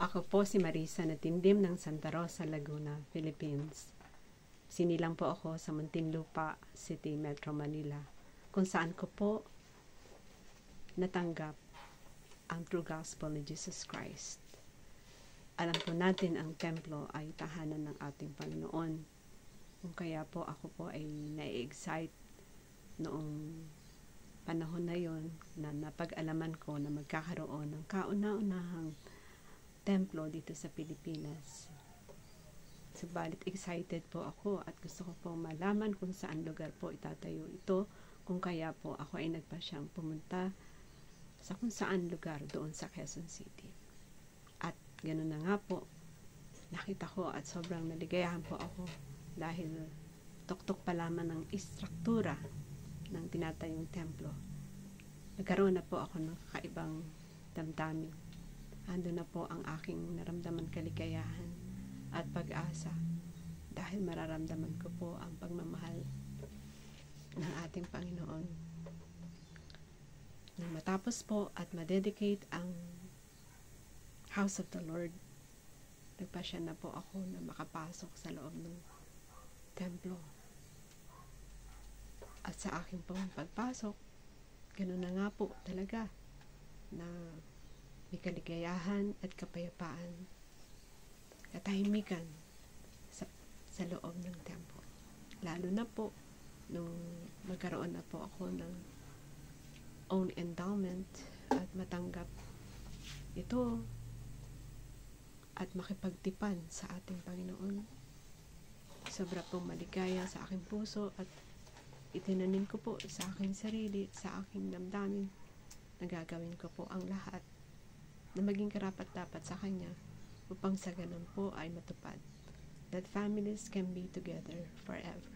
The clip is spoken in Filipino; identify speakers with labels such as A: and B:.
A: Ako po si Marisa na tindim ng Santa Rosa, Laguna, Philippines. Sinilang po ako sa Muntinlupa City, Metro Manila, kung saan ko po natanggap ang true gospel ni Jesus Christ. Alam po natin ang templo ay tahanan ng ating Panginoon. Kung kaya po ako po ay na-excite noong panahon na yon na napag-alaman ko na magkakaroon ng kauna-unahang templo dito sa Pilipinas. Subalit excited po ako at gusto ko po malaman kung saan lugar po itatayo ito, kung kaya po ako ay nagpasyang pumunta sa kung saan lugar doon sa Quezon City. At ganoon na nga po, nakita ko at sobrang naligayahan po ako dahil tuktok pa lamang ng istruktura ng tinatayong templo. Nagkaroon na po ako ng kakaibang damdamin. Ando na po ang aking naramdaman kaligayahan at pag-asa dahil mararamdaman ko po ang pagmamahal ng ating Panginoon. Nang matapos po at ma-dedicate ang House of the Lord, nagpasya na po ako na makapasok sa loob ng templo. At sa aking pong pagpasok, ganoon na nga po talaga na may kaligayahan at kapayapaan, katahimikan sa loob ng templo. Lalo na po nung magkaroon na po ako ng own endowment at matanggap ito at makipagtipan sa ating Panginoon. Sobra pong maligaya sa aking puso at itinanim ko po sa aking sarili, sa aking damdamin, na gagawin ko po ang lahat na maging karapat-dapat sa Kanya upang sa ganun po ay matupad that families can be together forever.